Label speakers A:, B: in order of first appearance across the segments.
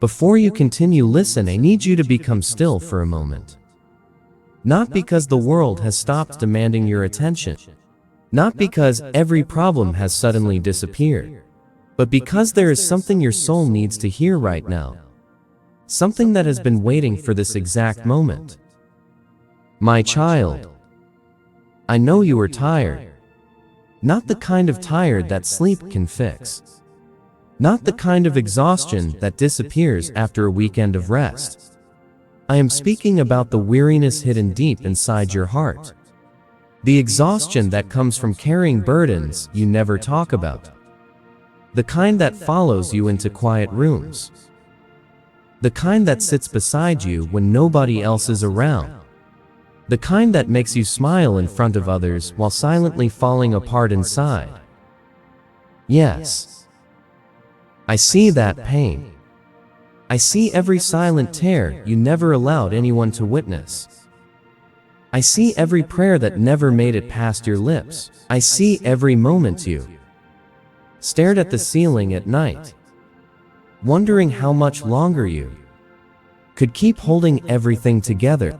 A: Before you continue, listen, I need you to become still for a moment. Not because the world has stopped demanding your attention, not because every problem has suddenly disappeared, but because there is something your soul needs to hear right now. Something that has been waiting for this exact moment. My child, I know you are tired. Not the kind of tired that sleep can fix. Not the kind of exhaustion that disappears after a weekend of rest. I am speaking about the weariness hidden deep inside your heart. The exhaustion that comes from carrying burdens you never talk about. The kind that follows you into quiet rooms. The kind that sits beside you when nobody else is around. The kind that makes you smile in front of others while silently falling apart inside. Yes. I see that pain. I see every silent tear you never allowed anyone to witness. I see every prayer that never made it past your lips. I see every moment you stared at the ceiling at night, wondering how much longer you could keep holding everything together.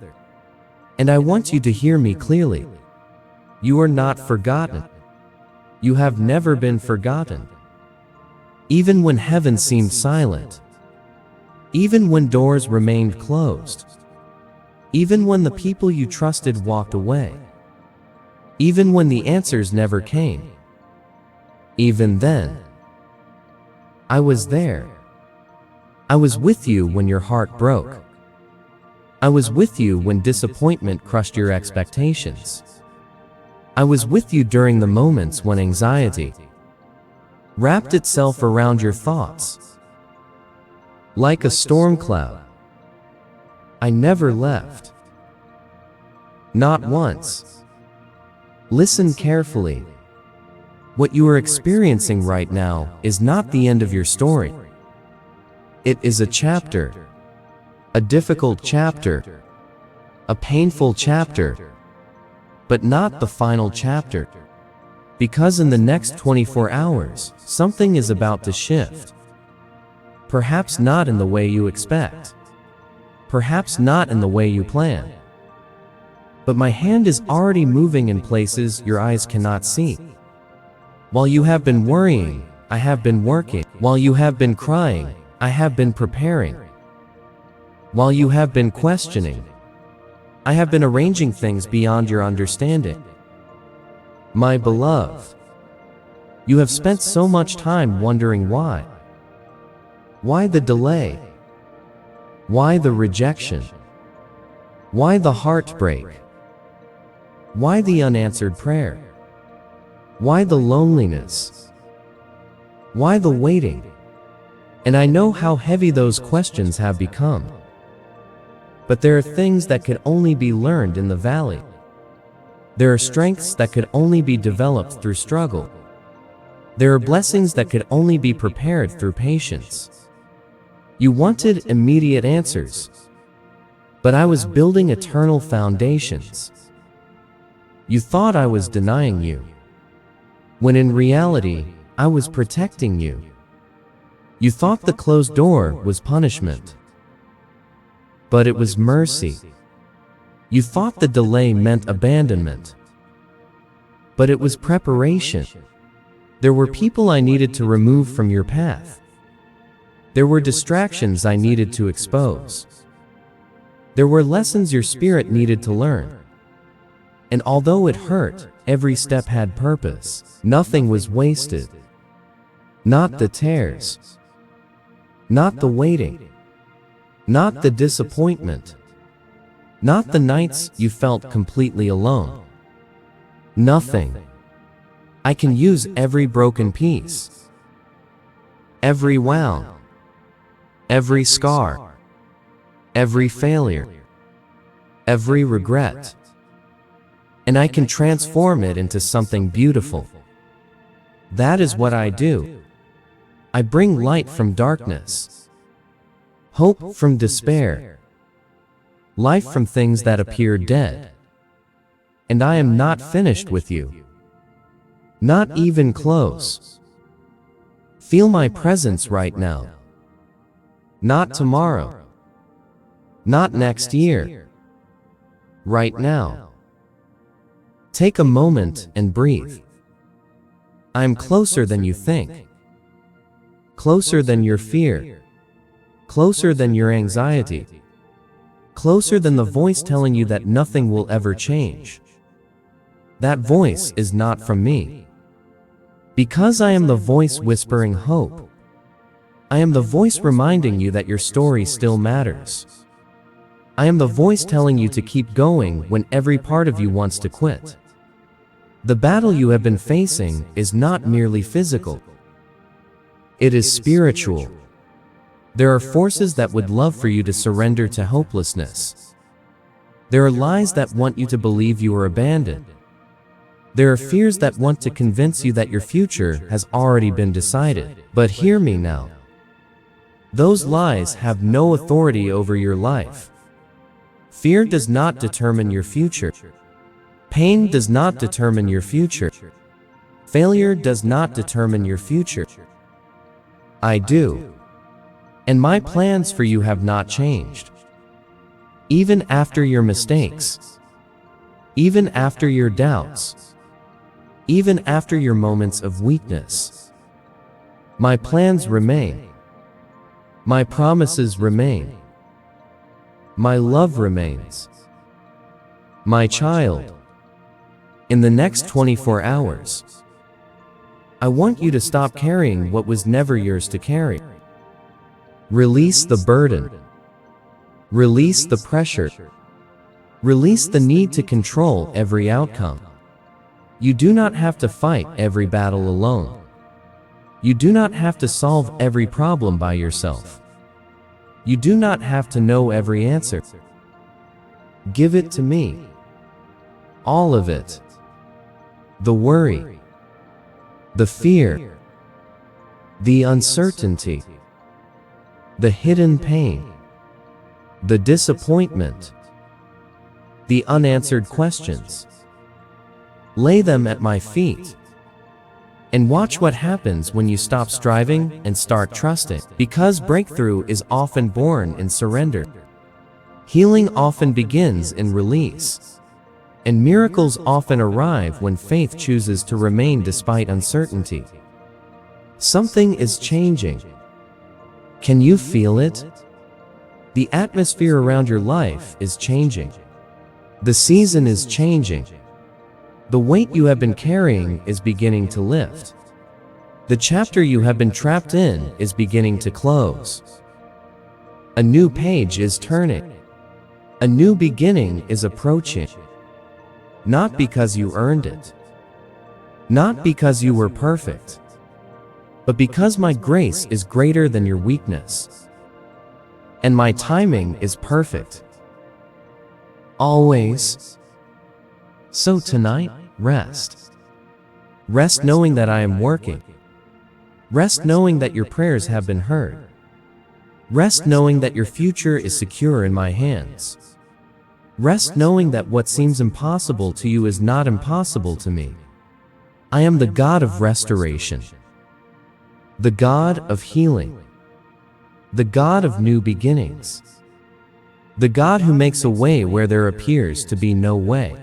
A: And I want you to hear me clearly. You are not forgotten. You have never been forgotten. Even when heaven seemed silent, even when doors remained closed, even when the people you trusted walked away, even when the answers never came, even then, I was there. I was with you when your heart broke. I was with you when disappointment crushed your expectations. I was with you during the moments when anxiety wrapped itself around your thoughts. Like a storm cloud, I never left. Not once. Listen carefully. What you are experiencing right now is not the end of your story. It is a chapter. A difficult chapter. A painful chapter. But not the final chapter. Because in the next 24 hours, something is about to shift. Perhaps not in the way you expect. Perhaps not in the way you plan. But my hand is already moving in places your eyes cannot see. While you have been worrying, I have been working. While you have been crying, I have been preparing. While you have been questioning, I have been arranging things beyond your understanding. My beloved, you have spent so much time wondering why. Why the delay? Why the rejection? Why the heartbreak? Why the unanswered prayer? Why the loneliness? Why the waiting? And I know how heavy those questions have become. But there are things that could only be learned in the valley. There are strengths that could only be developed through struggle. There are blessings that could only be prepared through patience. You wanted immediate answers, but I was building eternal foundations. You thought I was denying you, when in reality, I was protecting you. You thought the closed door was punishment, but it was mercy. You thought the delay meant abandonment, but it was preparation. There were people I needed to remove from your path. There were distractions I needed to expose. There were lessons your spirit needed to learn. And although it hurt, every step had purpose. Nothing was wasted. Not the tears. Not the waiting. Not the disappointment. Not the nights you felt completely alone. Nothing. I can use every broken piece. Every wound. Every scar. Every failure. Every regret. And I can transform it into something beautiful. That is what I do. I bring light from darkness. Hope from despair. Life from things that appear dead. And I am not finished with you. Not even close. Feel my presence right now. Not tomorrow. Not next year. Right now. Take a moment and breathe. I am closer than you think. Closer than your fear. Closer than your anxiety. Closer than the voice telling you that nothing will ever change. That voice is not from me. Because I am the voice whispering hope. I am the voice reminding you that your story still matters. I am the voice telling you to keep going when every part of you wants to quit. The battle you have been facing is not merely physical. It is spiritual. There are forces that would love for you to surrender to hopelessness. There are lies that want you to believe you are abandoned. There are fears that want to convince you that your future has already been decided. But hear me now. Those lies have no authority over your life. Fear does not determine your future. Pain does not determine your future. Failure does not determine your future. I do. And my plans for you have not changed. Even after your mistakes. Even after your doubts. Even after your moments of weakness. My plans remain. My promises remain. My love remains. My child. In the next 24 hours, I want you to stop carrying what was never yours to carry. Release the burden. Release the pressure. Release the need to control every outcome. You do not have to fight every battle alone. You do not have to solve every problem by yourself. You do not have to know every answer. Give it to me. All of it. The worry. The fear. The uncertainty. The hidden pain. The disappointment. The unanswered questions. Lay them at my feet. And watch what happens when you stop striving and start trusting. Because breakthrough is often born in surrender. Healing often begins in release. And miracles often arrive when faith chooses to remain despite uncertainty. Something is changing. Can you feel it? The atmosphere around your life is changing. The season is changing. The weight you have been carrying is beginning to lift. The chapter you have been trapped in is beginning to close. A new page is turning. A new beginning is approaching. Not because you earned it. Not because you were perfect. But because my grace is greater than your weakness. And my timing is perfect. Always. So tonight, rest. Rest knowing that I am working. Rest knowing that your prayers have been heard. Rest knowing that your future is secure in my hands. Rest knowing that what seems impossible to you is not impossible to me. I am the God of restoration. The God of healing. The God of new beginnings. The God who makes a way where there appears to be no way.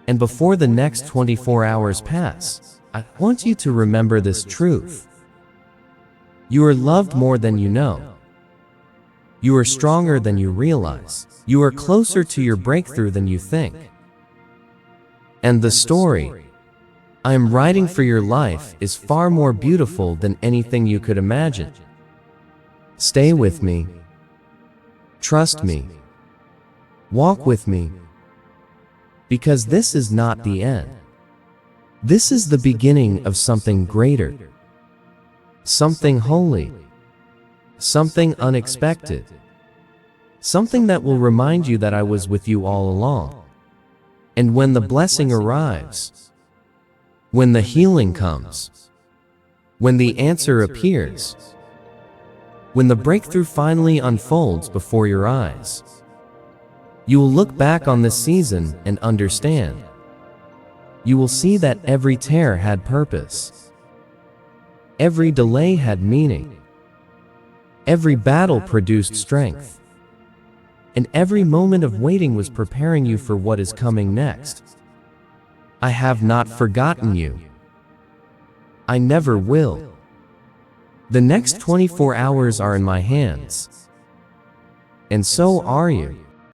A: And before the next 24 hours pass, I want you to remember this truth. You are loved more than you know. You are stronger than you realize. You are closer to your breakthrough than you think. And the story I am writing for your life is far more beautiful than anything you could imagine. Stay with me. Trust me. Walk with me. Because this is not the end. This is the beginning of something greater. Something holy. Something unexpected. Something that will remind you that I was with you all along. And when the blessing arrives, when the healing comes, when the answer appears, when the breakthrough finally unfolds before your eyes, you will look back on this season and understand. You will see that every tear had purpose. Every delay had meaning. Every battle produced strength. And every moment of waiting was preparing you for what is coming next. I have not forgotten you. I never will. The next 24 hours are in my hands. And so are you.